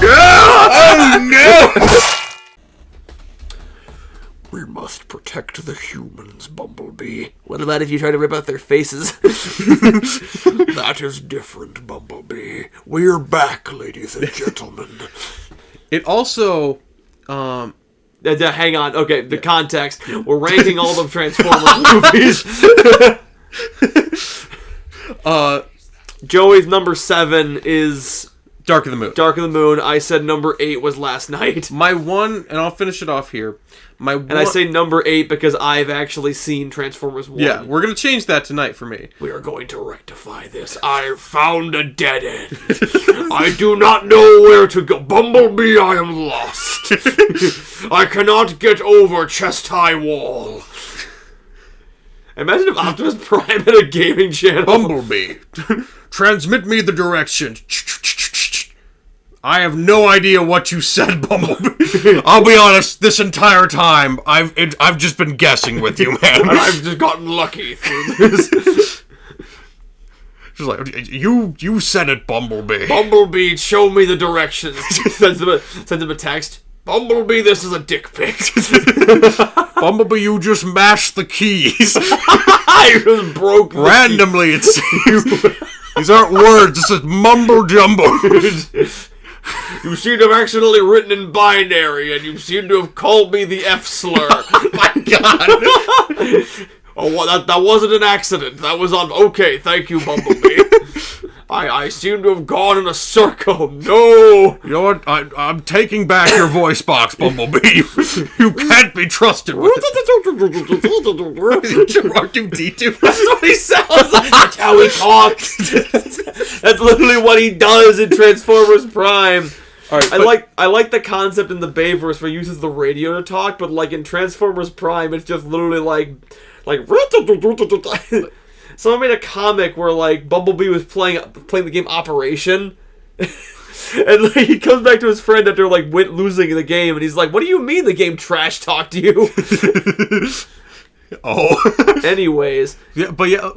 Oh no! We must protect the humans, Bumblebee. What about if you try to rip out their faces? That is different, Bumblebee. We're back, ladies and gentlemen. It also... Hang on. Okay, the context. We're ranking all the Transformers movies. Joey's number 7 is... Dark of the Moon. Dark of the Moon. I said number 8 was Last Night. My one... And I'll finish it off here. And I say number 8 because I've actually seen Transformers 1. Yeah, we're going to change that tonight for me. We are going to rectify this. I found a dead end. I do not know where to go. Bumblebee, I am lost. I cannot get over chest-high wall. Imagine if Optimus Prime had a gaming channel. Bumblebee, transmit me the direction. I have no idea what you said, Bumblebee. I'll be honest, this entire time, I've just been guessing with you, man. And I've just gotten lucky through this. Just like, you said it, Bumblebee. Bumblebee, show me the directions. Sends him a text. Bumblebee, this is a dick pic. Bumblebee, you just mashed the keys. I just broke the randomly, it seems. These aren't words, this is mumble jumble. You seem to have accidentally written in binary, and you seem to have called me the F slur. Oh my god. Oh, well, that wasn't an accident. That was on... Okay, thank you, Bumblebee. I seem to have gone in a circle. No! You know what? I'm taking back your voice box, Bumblebee. You can't be trusted with it. R2-D2. That's what he sounds like. That's how he talks. That's literally what he does in Transformers Prime. All right, I like the concept in the Bayverse where he uses the radio to talk, but like in Transformers Prime, it's just literally like someone made a comic where like Bumblebee was playing the game Operation, and like, he comes back to his friend after like losing the game, and he's like, "What do you mean the game trash talked you?" Oh. Anyways, yeah, but yeah,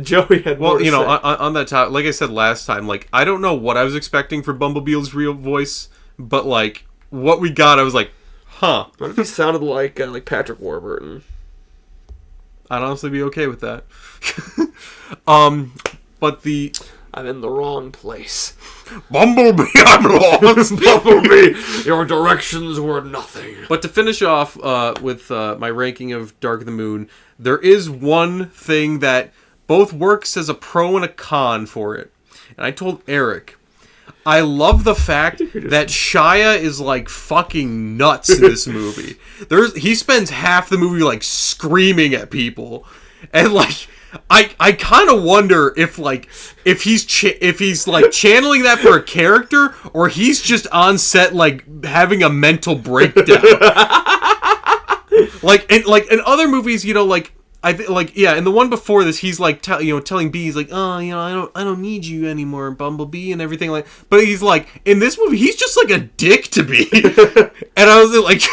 Joey had more to you know, say. on that topic, like I said last time, like I don't know what I was expecting for Bumblebee's real voice, but like what we got, I was like, huh. What if he sounded like Patrick Warburton? I'd honestly be okay with that. But I'm in the wrong place. Bumblebee, I'm lost. Bumblebee, your directions were nothing. But to finish off with my ranking of Dark of the Moon, there is one thing that both works as a pro and a con for it. And I told Eric, I love the fact that Shia is like fucking nuts in this movie. He spends half the movie like screaming at people, and like I kind of wonder if he's like channeling that for a character, or he's just on set like having a mental breakdown. like in other movies, you know, like. I in the one before this, he's like telling B, he's like, oh, you know, I don't need you anymore, Bumblebee, and everything like. But he's like, in this movie, he's just like a dick to me, and I was like,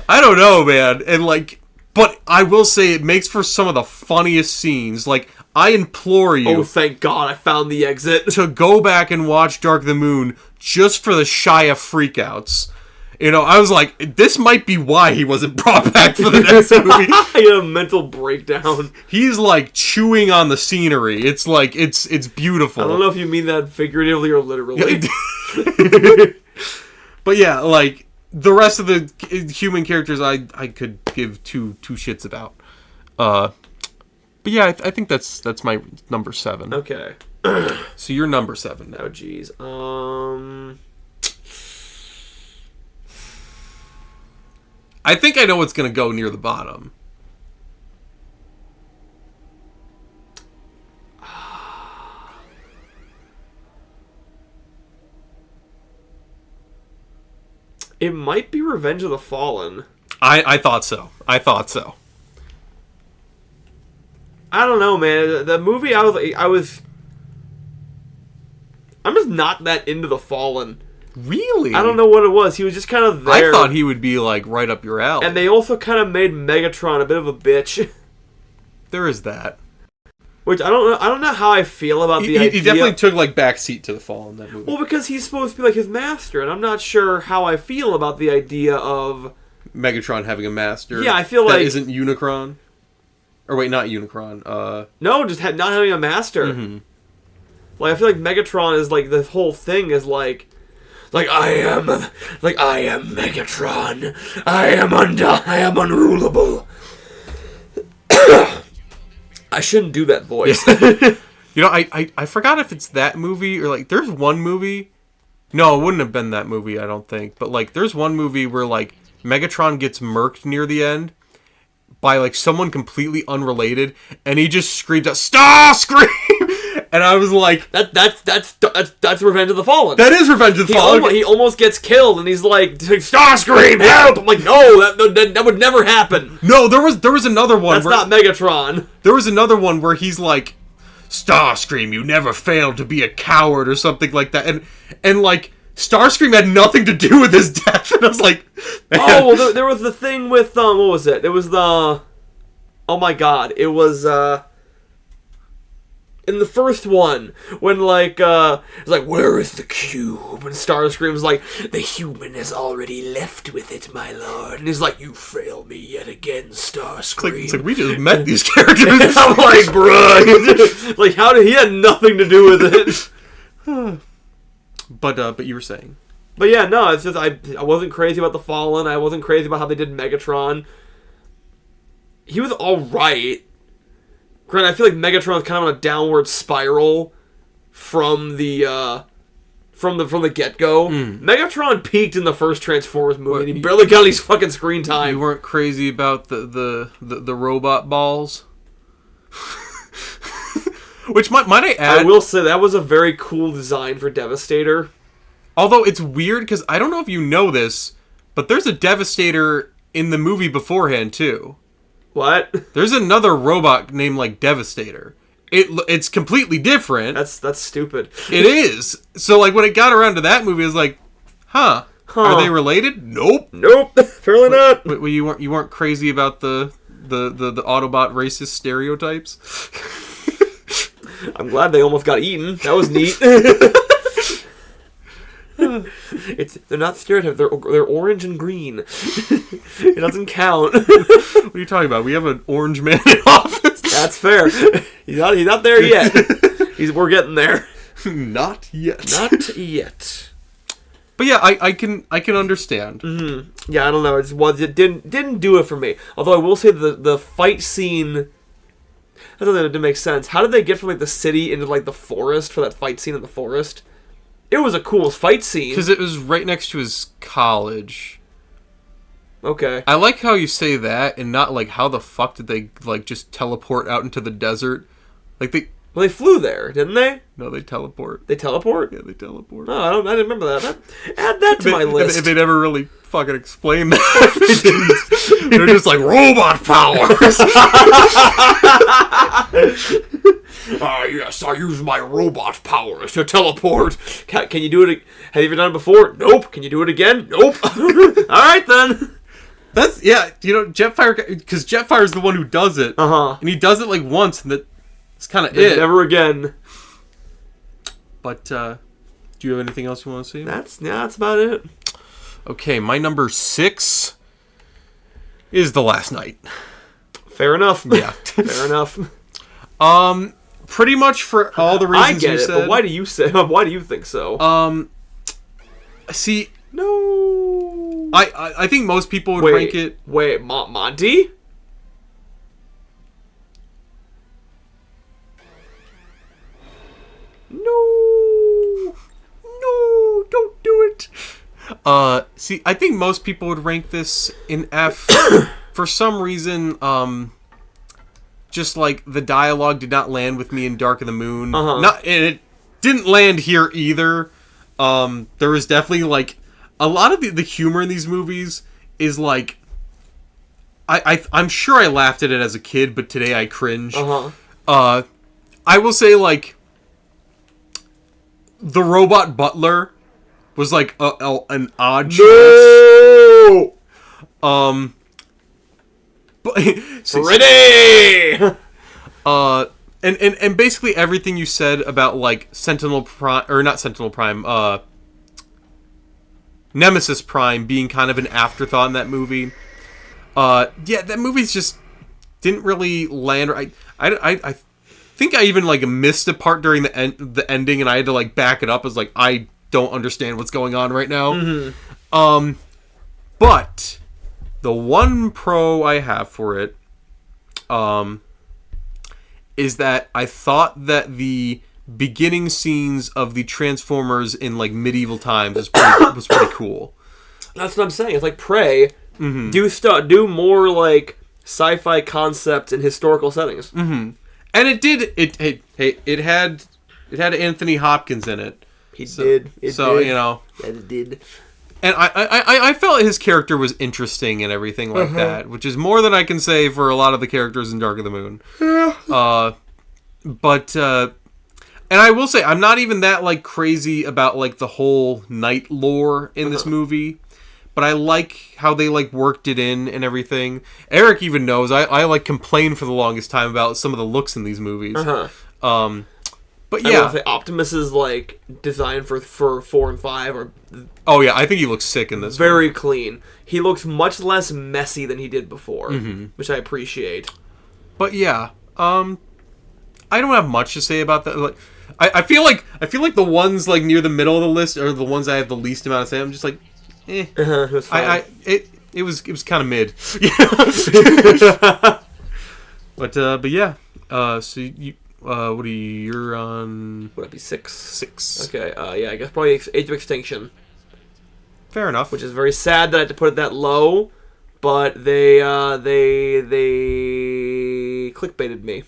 I don't know, man, and like, but I will say it makes for some of the funniest scenes. Like, I implore you. Oh, thank God, I found the exit. To go back and watch Dark of the Moon just for the Shia freakouts. You know, I was like, this might be why he wasn't brought back for the next movie. He had a mental breakdown. He's like chewing on the scenery. It's like, it's beautiful. I don't know if you mean that figuratively or literally. But yeah, like, the rest of the human characters I could give two shits about. But yeah, I think that's my number 7. Okay. So you're number 7 now. Oh, jeez. I think I know what's going to go near the bottom. It might be Revenge of the Fallen. I thought so. I don't know, man. The movie, I'm just not that into the Fallen. Really? I don't know what it was. He was just kind of there. I thought he would be like right up your alley. And they also kind of made Megatron a bit of a bitch. There is that. Which I don't know how I feel about the idea. He definitely took like backseat to the fall in that movie. Well, because he's supposed to be like his master, and I'm not sure how I feel about the idea of Megatron having a master. Yeah, I feel that like isn't Unicron. Or wait, not Unicron. No, just not having a master. Mm-hmm. Like I feel like Megatron is like the whole thing is like I am Megatron. I am unrulable. I shouldn't do that voice. You know, I forgot if it's that movie or like there's one movie. No, it wouldn't have been that movie, I don't think. But like there's one movie where like Megatron gets murked near the end by like someone completely unrelated, and he just screams out Starscream, and I was like, that's Revenge of the Fallen. That is Revenge of the Fallen. He almost gets killed, and he's like Starscream, help! I'm like, no, that would never happen. No, there was another one. That's not Megatron. There was another one where he's like, Starscream, you never failed to be a coward or something like that, and like Starscream had nothing to do with his death, and I was like, man. Oh, well, there was the thing with what was it? It was the, oh my god, it was in the first one when like it's like, where is the cube? And Starscream's like, the human has already left with it, my lord. And he's like, you fail me yet again, Starscream. It's like we just met these characters. I'm like, bruh, like how did he had nothing to do with it. But you were saying. But yeah, no, it's just I wasn't crazy about the Fallen. I wasn't crazy about how they did Megatron. He was all right. Granted, I feel like Megatron was kind of on a downward spiral from the get-go. Megatron peaked in the first Transformers movie, and he barely got any fucking screen time. You weren't crazy about the robot balls? Which might I add, I will say that was a very cool design for Devastator. Although it's weird because I don't know if you know this, but there's a Devastator in the movie beforehand too. What? There's another robot named like Devastator. It's completely different. That's stupid. It is. So like when it got around to that movie, I was like, huh. Are they related? Nope. Apparently not. But you weren't crazy about the Autobot racist stereotypes? I'm glad they almost got eaten. That was neat. They're not stereotypes. They're orange and green. It doesn't count. What are you talking about? We have an orange man in office. That's fair. He's not there yet. We're getting there. Not yet. Not yet. But yeah, I can understand. Mm-hmm. Yeah, I don't know. It didn't do it for me. Although I will say the fight scene. I don't know, it didn't make sense. How did they get from like the city into like the forest for that fight scene in the forest? It was a cool fight scene. Because it was right next to his college. Okay. I like how you say that and not like how the fuck did they like just teleport out into the desert? Like they flew there, didn't they? No, they teleport. They teleport? Yeah, they teleport. No, I didn't remember that. Add that to my list. They never really fucking explained that. They didn't. They're just like robot powers. Yes, I use my robot powers to teleport. Can you do it? Have you ever done it before? Nope. Can you do it again? Nope. All right then. That's Jetfire, because Jetfire is the one who does it. And he does it like once, and that's kind of it. Never again. But do you have anything else you want to see? That's about it. Okay, my number 6 is The Last Night. Fair enough. Yeah. Fair enough. Pretty much for all the reasons you said. But why do you think so? See, no. I think most people would rank it. Wait, Monty? No, don't do it. See, I think most people would rank this in F. For some reason, just like the dialogue did not land with me in Dark of the Moon. And it didn't land here either. There was definitely like a lot of the humor in these movies is like I'm sure I laughed at it as a kid, but today I cringe. I will say like the robot butler was like an odd choice. But, Ready! And basically everything you said about like Sentinel Prime, or not Sentinel Prime, Nemesis Prime being kind of an afterthought in that movie. Yeah, that movie's just didn't really land. I think I even like missed a part during the ending, and I had to like back it up as like I don't understand what's going on right now. Mm-hmm. But the one pro I have for it, is that I thought that the beginning scenes of the Transformers in like medieval times was pretty cool. That's what I'm saying. It's like Prey. Mm-hmm. Do more like sci-fi concepts in historical settings. Mm-hmm. And it had Anthony Hopkins in it. He did. You know. It did. And I felt his character was interesting and everything like that, which is more than I can say for a lot of the characters in Dark of the Moon. Yeah. And I will say, I'm not even that like crazy about like the whole night lore in this movie, but I like how they like worked it in and everything. Eric even knows I like complained for the longest time about some of the looks in these movies. But yeah, say Optimus's like design for 4 and 5 are. Oh yeah, I think he looks sick in this. Very clean. He looks much less messy than he did before, which I appreciate. But yeah, I don't have much to say about that. Like, I feel like the ones like near the middle of the list are the ones I have the least amount to say. I'm just like, eh. It was fine. It was kind of mid. But yeah. So you. What are you? You're on. Would that be 6? 6. Okay. Yeah. I guess probably Age of Extinction. Fair enough. Which is very sad that I had to put it that low, but they clickbaited me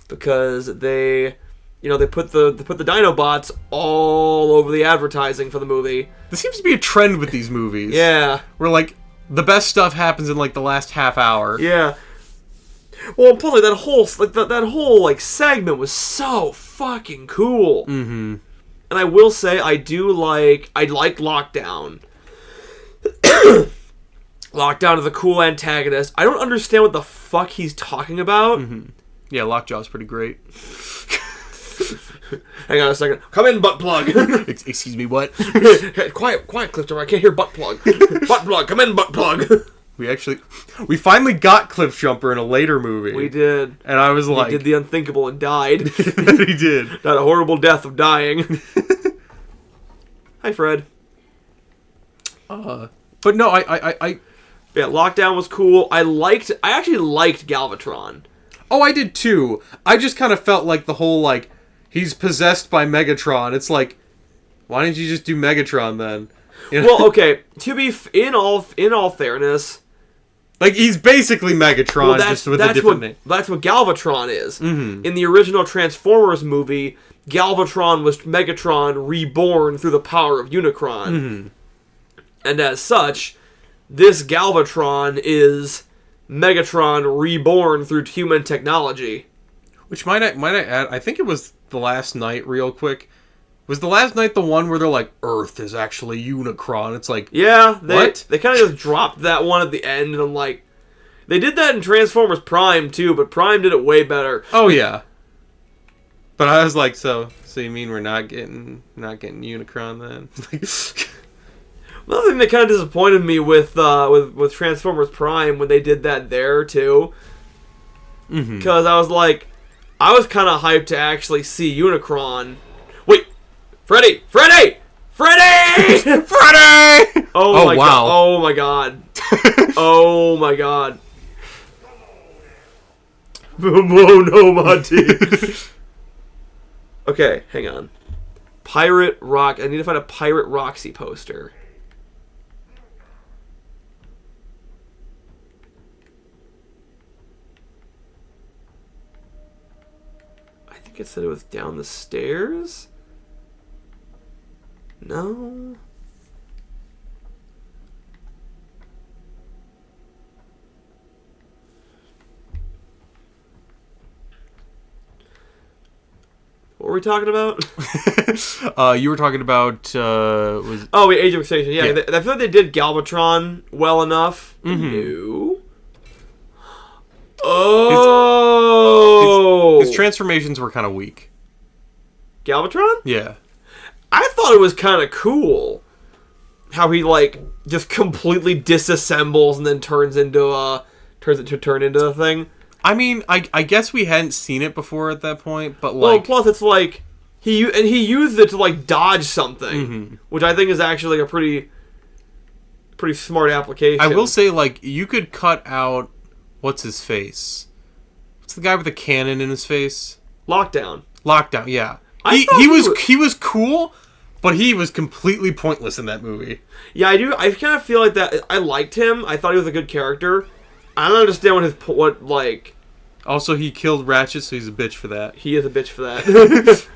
because they put the Dinobots all over the advertising for the movie. There seems to be a trend with these movies. Yeah. Where like the best stuff happens in like the last half hour. Yeah. Well, plus like, that whole like segment was so fucking cool. Mm-hmm. And I will say I like Lockdown. Lockdown is a cool antagonist. I don't understand what the fuck he's talking about. Mm-hmm. Yeah, Lockjaw's pretty great. Hang on a second. Come in, butt plug. Excuse me, what? Quiet, Clifton. I can't hear butt plug. Butt plug. Come in, butt plug. We finally got Cliffjumper in a later movie. We did. And I was like... He did the unthinkable and died. He did. Not a horrible death of dying. Hi, Fred. But no, I... Yeah, Lockdown was cool. I actually liked Galvatron. Oh, I did too. I just kind of felt like the whole, like, he's possessed by Megatron. It's like, why didn't you just do Megatron then? You know? Well, okay, to be in all fairness... Like, he's basically Megatron, just with a different name. That's what Galvatron is. Mm-hmm. In the original Transformers movie, Galvatron was Megatron reborn through the power of Unicron. Mm-hmm. And as such, this Galvatron is Megatron reborn through human technology. Which, might I add, I think it was The Last Night, real quick. Was The Last Night the one where they're like, Earth is actually Unicron? It's like, yeah, what? They kind of just dropped that one at the end, and I'm like... They did that in Transformers Prime, too, but Prime did it way better. Oh, yeah. But I was like, so you mean we're not getting Unicron then? Another thing that kind of disappointed me with Transformers Prime when they did that there, too. Because I was like... I was kind of hyped to actually see Unicron... Wait! Freddy! Freddy! Freddy! Oh my wow. god. Oh my god. Oh my god. Oh no, Monty. Okay, hang on. Pirate Rock. I need to find a Pirate Roxy poster. I think it said it was down the stairs. No. What were we talking about? You were talking about Age of Extinction. Yeah. I feel like they did Galvatron well enough. No. Oh! His transformations were kind of weak. Galvatron? Yeah. I thought it was kind of cool how he like just completely disassembles and then turns into a thing. I mean, I guess we hadn't seen it before at that point, but Well, like, plus it's like he used it to like dodge something, which I think is actually like a pretty smart application. I will say, like, you could cut out what's his face. What's the guy with the cannon in his face? Lockdown. Yeah. I He was cool, but he was completely pointless in that movie. Yeah, I do. I kind of feel like that. I liked him. I thought he was a good character. I don't understand what like. Also, he killed Ratchet, so he's a bitch for that. He is a bitch for that.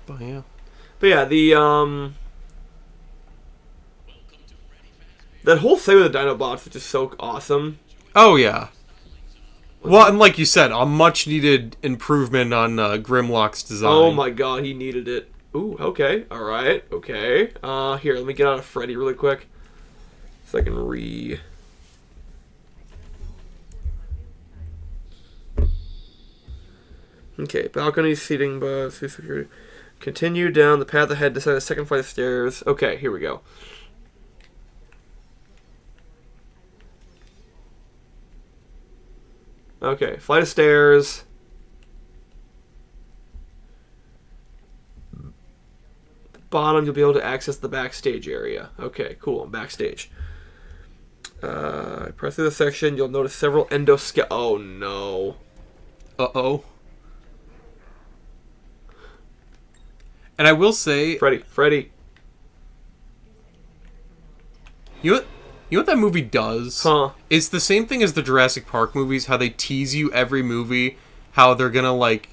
But yeah. But yeah, that whole thing with the Dinobots is just so awesome. Oh yeah. Well, and like you said, a much needed improvement on Grimlock's design. Oh my god, he needed it. Ooh, okay, all right, okay. Here, let me get out of Freddy really quick, so I can Okay, balcony, seating, bus, security. Continue down the path ahead, descend a second flight of stairs. Okay, here we go. Okay, flight of stairs. Bottom, you'll be able to access the backstage area. Okay, cool, I'm backstage. Press through the section, you'll notice several Oh no. Uh-oh. And I will say... Freddy. You know what that movie does? Huh. It's the same thing as the Jurassic Park movies, how they tease you every movie, how they're gonna, like,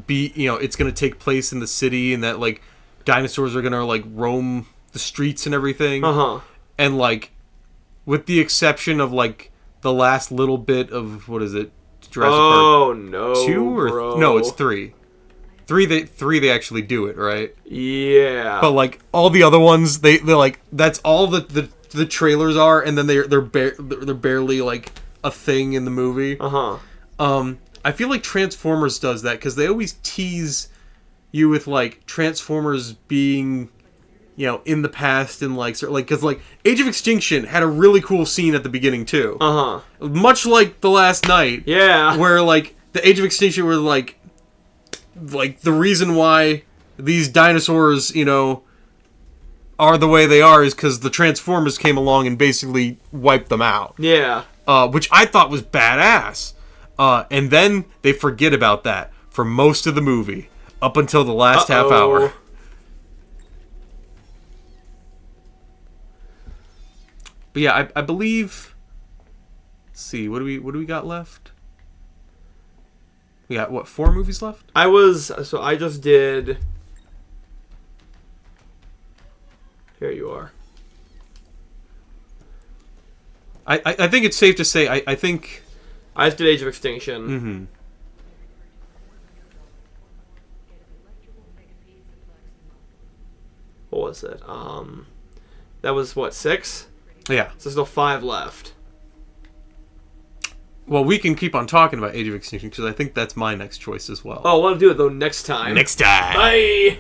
be, it's gonna take place in the city, and that, like, dinosaurs are gonna, like, roam the streets and everything. Uh-huh. And, like, with the exception of, like, the last little bit of, what is it? Jurassic Park no, 2 or... bro. No, it's 3. 3 they actually do it, right? Yeah. But, like, all the other ones, they're like, that's all the trailers are, and then they're barely, like, a thing in the movie. Uh-huh. I feel like Transformers does that, because they always tease you with, like, Transformers being, in the past, and, like, because, like, Age of Extinction had a really cool scene at the beginning, too. Uh-huh. Much like The Last Night. Yeah. Where, like, the Age of Extinction were, like, the reason why these dinosaurs, are the way they are is because the Transformers came along and basically wiped them out. Yeah. Which I thought was badass. And then they forget about that for most of the movie, up until the last half hour. But yeah, I believe... Let's see, what do we got left? We got, what, 4 movies left? I just did... Here you are. I think it's safe to say, I think... I just did Age of Extinction. Mm-hmm. What was it? That was, what, 6? Yeah. So there's still 5 left. Well, we can keep on talking about Age of Extinction, because I think that's my next choice as well. Oh, I want to do it, though, next time. Next time! Bye!